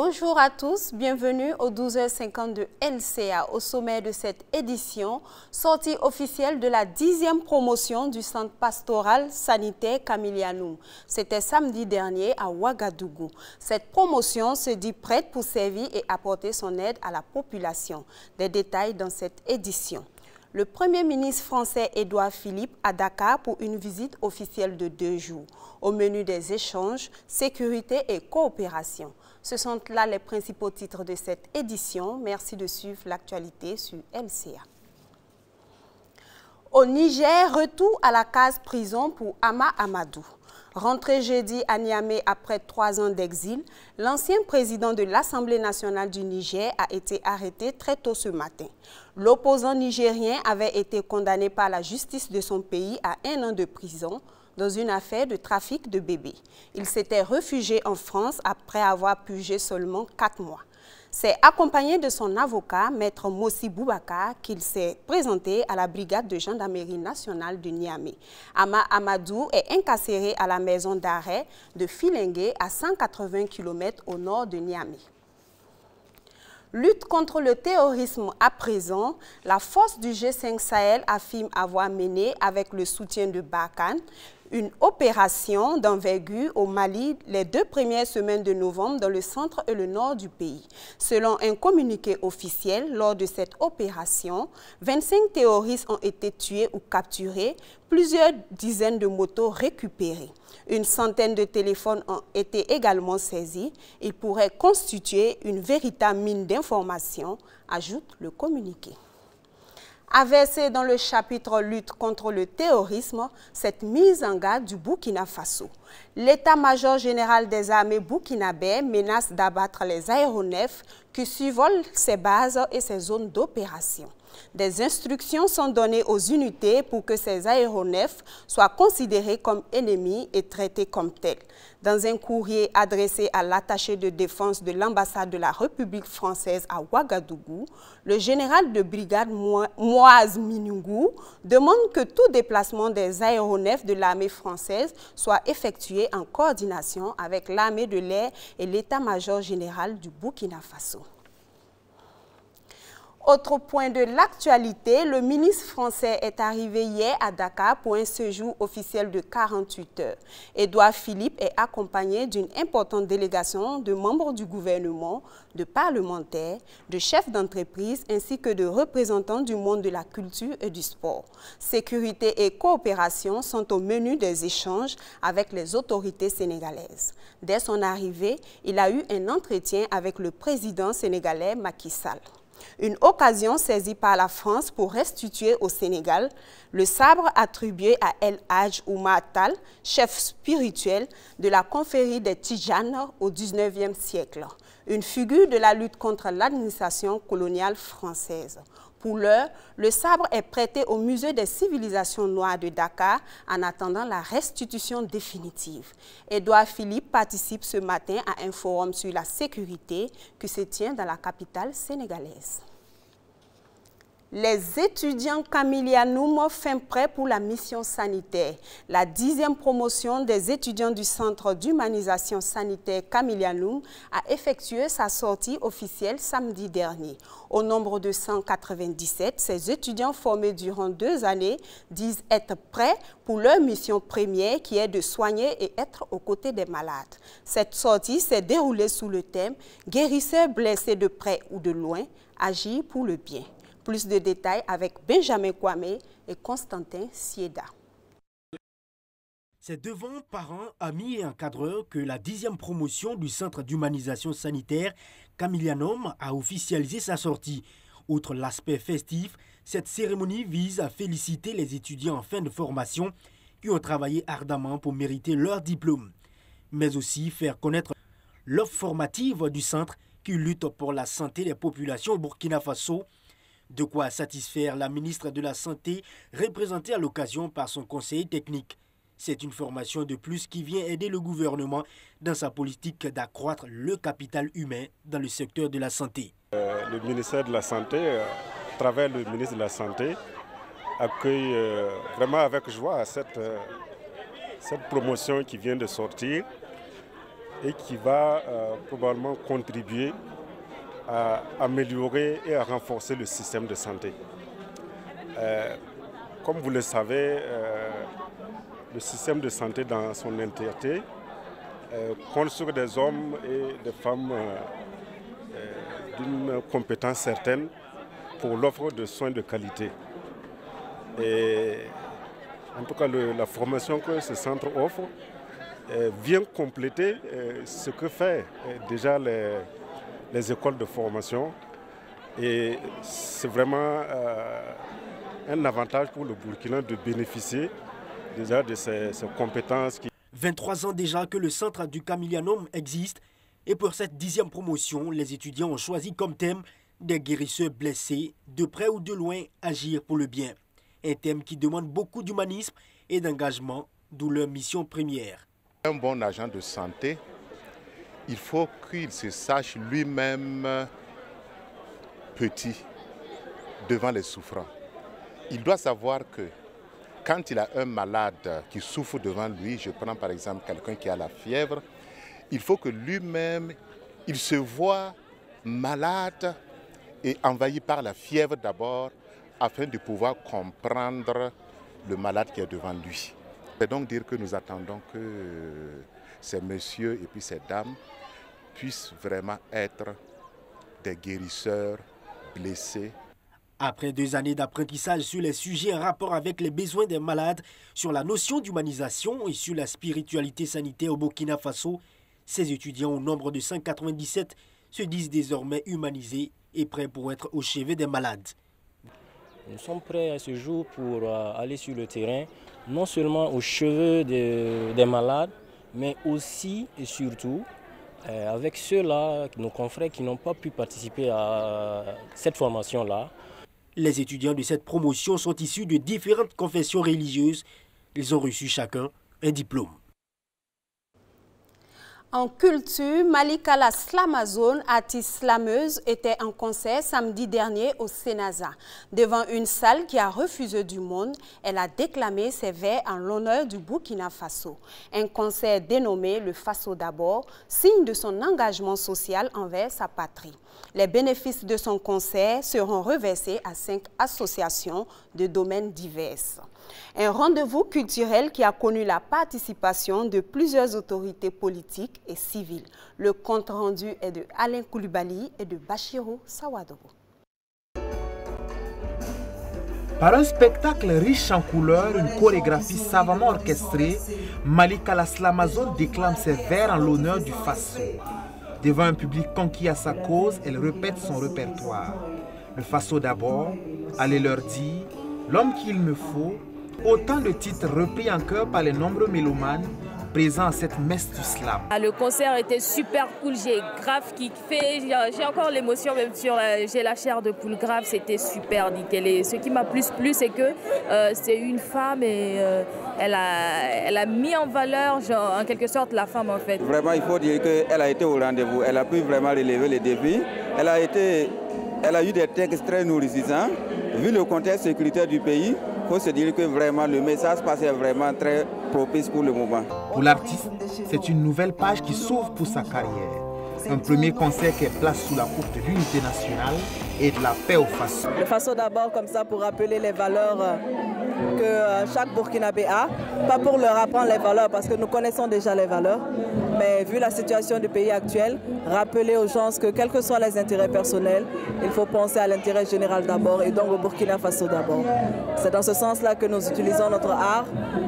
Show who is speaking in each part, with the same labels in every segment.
Speaker 1: Bonjour à tous, bienvenue au 12h50 de LCA. Au sommet de cette édition, sortie officielle de la 10e promotion du centre pastoral sanitaire Camilianoum. C'était samedi dernier à Ouagadougou. Cette promotion se dit prête pour servir et apporter son aide à la population. Des détails dans cette édition. Le Premier ministre français Édouard Philippe à Dakar pour une visite officielle de 2 jours. Au menu des échanges, sécurité et coopération. Ce sont là les principaux titres de cette édition. Merci de suivre l'actualité sur LCA. Au Niger, retour à la case prison pour Hama Amadou. Rentré jeudi à Niamey après 3 ans d'exil, l'ancien président de l'Assemblée nationale du Niger a été arrêté très tôt ce matin. L'opposant nigérien avait été condamné par la justice de son pays à 1 an de prison dans une affaire de trafic de bébés. Il s'était réfugié en France après avoir purgé seulement 4 mois. C'est accompagné de son avocat, Maître Mossi Boubacar, qu'il s'est présenté à la brigade de gendarmerie nationale de Niamey. Hama Amadou est incarcéré à la maison d'arrêt de Filengue à 180 km au nord de Niamey. Lutte contre le terrorisme à présent, la force du G5 Sahel affirme avoir mené avec le soutien de Barkhane une opération d'envergure au Mali les 2 premières semaines de novembre dans le centre et le nord du pays. Selon un communiqué officiel, lors de cette opération, 25 terroristes ont été tués ou capturés, plusieurs dizaines de motos récupérées. Une centaine de téléphones ont été également saisis. Ils pourraient constituer une véritable mine d'informations, ajoute le communiqué. Versé dans le chapitre lutte contre le terrorisme, cette mise en garde du Burkina Faso. L'état-major général des armées burkinabè menace d'abattre les aéronefs qui survolent ses bases et ses zones d'opération. Des instructions sont données aux unités pour que ces aéronefs soient considérés comme ennemis et traités comme tels. Dans un courrier adressé à l'attaché de défense de l'ambassade de la République française à Ouagadougou, le général de brigade Moaz Minungou demande que tout déplacement des aéronefs de l'armée française soit effectué en coordination avec l'armée de l'air et l'état-major général du Burkina Faso. Autre point de l'actualité, le ministre français est arrivé hier à Dakar pour un séjour officiel de 48 heures. Édouard Philippe est accompagné d'une importante délégation de membres du gouvernement, de parlementaires, de chefs d'entreprise ainsi que de représentants du monde de la culture et du sport. Sécurité et coopération sont au menu des échanges avec les autorités sénégalaises. Dès son arrivée, il a eu un entretien avec le président sénégalais Macky Sall. Une occasion saisie par la France pour restituer au Sénégal le sabre attribué à El Hadj Oumar Tall, chef spirituel de la confrérie des Tidjanes au XIXe siècle, une figure de la lutte contre l'administration coloniale française. Pour l'heure, le sabre est prêté au Musée des civilisations noires de Dakar en attendant la restitution définitive. Édouard Philippe participe ce matin à un forum sur la sécurité qui se tient dans la capitale sénégalaise. Les étudiants Camilianoum fin prêt pour la mission sanitaire. La 10e promotion des étudiants du Centre d'humanisation sanitaire Camilianoum a effectué sa sortie officielle samedi dernier. Au nombre de 197, ces étudiants formés durant 2 années disent être prêts pour leur mission première qui est de soigner et être aux côtés des malades. Cette sortie s'est déroulée sous le thème « Guérisseurs blessés de près ou de loin, agir pour le bien ». Plus de détails avec Benjamin Kwame et Constantin Sieda.
Speaker 2: C'est devant parents, amis et encadreurs que la 10e promotion du Centre d'humanisation sanitaire Camilianoum a officialisé sa sortie. Outre l'aspect festif, cette cérémonie vise à féliciter les étudiants en fin de formation qui ont travaillé ardemment pour mériter leur diplôme, mais aussi faire connaître l'offre formative du centre qui lutte pour la santé des populations au Burkina Faso. De quoi satisfaire la ministre de la Santé, représentée à l'occasion par son conseiller technique. C'est une formation de plus qui vient aider le gouvernement dans sa politique d'accroître le capital humain dans le secteur de la santé.
Speaker 3: Le ministère de la Santé, à travers le ministre de la Santé, accueille vraiment avec joie cette promotion qui vient de sortir. et qui va probablement contribuer à améliorer et à renforcer le système de santé. Comme vous le savez, le système de santé dans son entièreté compte sur des hommes et des femmes d'une compétence certaine pour l'offre de soins de qualité. Et en tout cas, la formation que ce centre offre vient compléter ce que fait déjà les écoles de formation. Et c'est vraiment un avantage pour le Burkina de bénéficier déjà de ces compétences.
Speaker 2: 23 ans déjà que le centre du Camilianum existe et pour cette 10e promotion, les étudiants ont choisi comme thème des guérisseurs blessés, de près ou de loin, agir pour le bien. Un thème qui demande beaucoup d'humanisme et d'engagement, d'où leur mission première.
Speaker 4: Un bon agent de santé, il faut qu'il se sache lui-même petit devant les souffrants. Il doit savoir que quand il a un malade qui souffre devant lui, je prends par exemple quelqu'un qui a la fièvre, il faut que lui-même, il se voit malade et envahi par la fièvre d'abord, afin de pouvoir comprendre le malade qui est devant lui. C'est donc dire que nous attendons que ces messieurs et puis ces dames puissent vraiment être des guérisseurs blessés.
Speaker 2: Après 2 années d'apprentissage sur les sujets en rapport avec les besoins des malades, sur la notion d'humanisation et sur la spiritualité sanitaire au Burkina Faso, ces étudiants au nombre de 197 se disent désormais humanisés et prêts pour être au chevet des malades.
Speaker 5: Nous sommes prêts à ce jour pour aller sur le terrain, non seulement au chevet des malades, mais aussi et surtout avec ceux-là, nos confrères qui n'ont pas pu participer à cette formation-là.
Speaker 2: Les étudiants de cette promotion sont issus de différentes confessions religieuses. Ils ont reçu chacun un diplôme.
Speaker 1: En culture, Malika la Slamazone, artiste slameuse, était en concert samedi dernier au Sénasa. Devant une salle qui a refusé du monde, elle a déclamé ses vers en l'honneur du Burkina Faso. Un concert dénommé le Faso d'abord, signe de son engagement social envers sa patrie. Les bénéfices de son concert seront reversés à 5 associations de domaines divers. Un rendez-vous culturel qui a connu la participation de plusieurs autorités politiques et civiles. Le compte rendu est de Alain Koulibaly et de Bachirou Sawadogo.
Speaker 6: Par un spectacle riche en couleurs, une chorégraphie savamment orchestrée, Malika la Slamazone déclame ses vers en l'honneur du Faso. Devant un public conquis à sa cause, elle répète son répertoire. Le Faso d'abord, allez leur dire, l'homme qu'il me faut, autant de titres repris en chœur par les nombreux mélomanes présents à cette messe du slam.
Speaker 7: Le concert était super cool, j'ai grave kiffé, j'ai encore l'émotion même sur j'ai la chair de poule grave, c'était super nickel. Et ce qui m'a plus plu, c'est que c'est une femme et elle a mis en valeur genre, en quelque sorte la femme en fait.
Speaker 8: Vraiment il faut dire qu'elle a été au rendez-vous, elle a pu vraiment relever les défis, elle a eu des textes très nourrissants. Vu le contexte sécuritaire du pays, il faut se dire que vraiment le message passait vraiment très propice pour le moment.
Speaker 6: Pour l'artiste, c'est une nouvelle page qui s'ouvre pour sa carrière. Un premier concert qu'elle place sous la coupe de l'unité nationale et de la paix au Faso.
Speaker 9: Le Faso d'abord comme ça pour rappeler les valeurs que chaque Burkinabé a. Pas pour leur apprendre les valeurs parce que nous connaissons déjà les valeurs. Mais vu la situation du pays actuel, rappeler aux gens que quels que soient les intérêts personnels, il faut penser à l'intérêt général d'abord et donc au Burkina Faso d'abord. C'est dans ce sens-là que nous utilisons notre art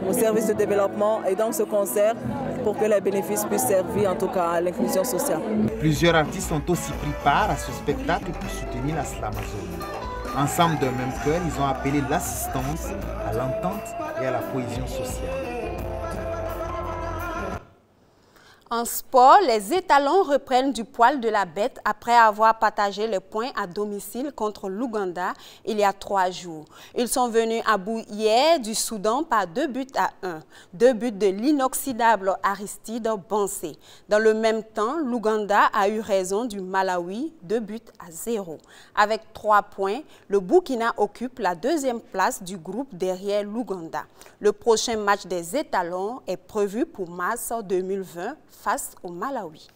Speaker 9: au service du développement et donc ce concert pour que les bénéfices puissent servir en tout cas à l'inclusion sociale.
Speaker 6: Plusieurs artistes ont aussi pris part à ce spectacle pour soutenir la Slamazone. Ensemble d'un même cœur, ils ont appelé l'assistance, à l'entente et à la cohésion sociale.
Speaker 1: En sport, les étalons reprennent du poil de la bête après avoir partagé les points à domicile contre l'Ouganda il y a 3 jours. Ils sont venus à bout hier du Soudan par 2-1. 2 buts de l'inoxydable Aristide Bansé. Dans le même temps, l'Ouganda a eu raison du Malawi, 2-0. Avec 3 points, le Burkina occupe la 2e place du groupe derrière l'Ouganda. Le prochain match des étalons est prévu pour mars 2020. face au Malawi.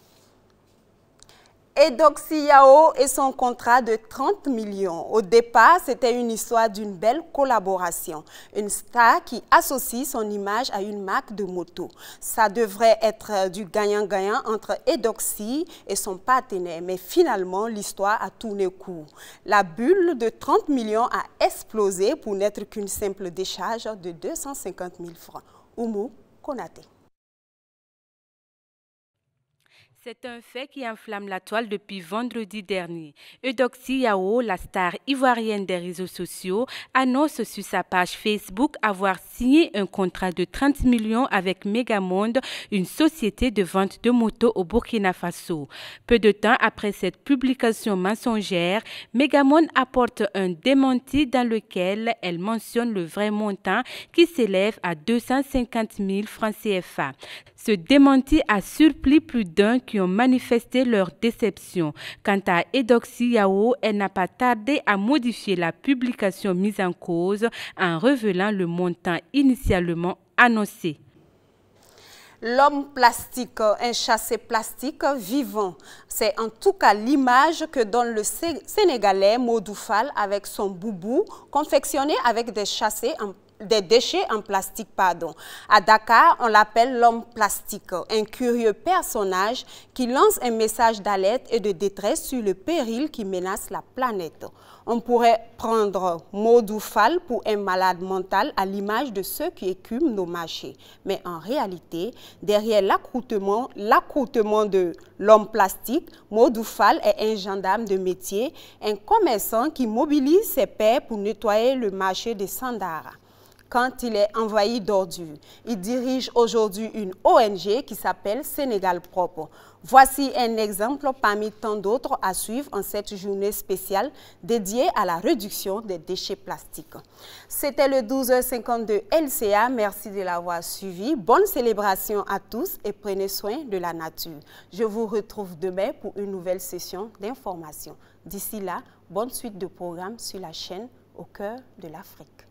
Speaker 1: Eudoxie Yao et son contrat de 30 millions. Au départ, c'était une histoire d'une belle collaboration. Une star qui associe son image à une marque de moto. Ça devrait être du gagnant-gagnant entre Eudoxie et son partenaire. Mais finalement, l'histoire a tourné court. La bulle de 30 millions a explosé pour n'être qu'une simple décharge de 250 000 francs. Oumou Konaté.
Speaker 10: C'est un fait qui enflamme la toile depuis vendredi dernier. Eudoxie Yao, la star ivoirienne des réseaux sociaux, annonce sur sa page Facebook avoir signé un contrat de 30 millions avec Megamonde, une société de vente de motos au Burkina Faso. Peu de temps après cette publication mensongère, Megamonde apporte un démenti dans lequel elle mentionne le vrai montant qui s'élève à 250 000 francs CFA. Ce démenti a surpris plus d'un qui ont manifesté leur déception. Quant à Eudoxie Yao, elle n'a pas tardé à modifier la publication mise en cause en révélant le montant initialement annoncé.
Speaker 1: L'homme plastique, un chassé plastique vivant. C'est en tout cas l'image que donne le Sénégalais Modou Fall avec son boubou confectionné avec des déchets en plastique. À Dakar, on l'appelle l'homme plastique, un curieux personnage qui lance un message d'alerte et de détresse sur le péril qui menace la planète. On pourrait prendre Modou Fall pour un malade mental à l'image de ceux qui écument nos marchés. Mais en réalité, derrière l'accoutrement de l'homme plastique, Modou Fall est un gendarme de métier, un commerçant qui mobilise ses pairs pour nettoyer le marché de Sandara. Quand il est envahi d'ordures, il dirige aujourd'hui une ONG qui s'appelle Sénégal Propre. Voici un exemple parmi tant d'autres à suivre en cette journée spéciale dédiée à la réduction des déchets plastiques. C'était le 12h52 LCA. Merci de l'avoir suivi. Bonne célébration à tous et prenez soin de la nature. Je vous retrouve demain pour une nouvelle session d'information. D'ici là, bonne suite de programmes sur la chaîne Au cœur de l'Afrique.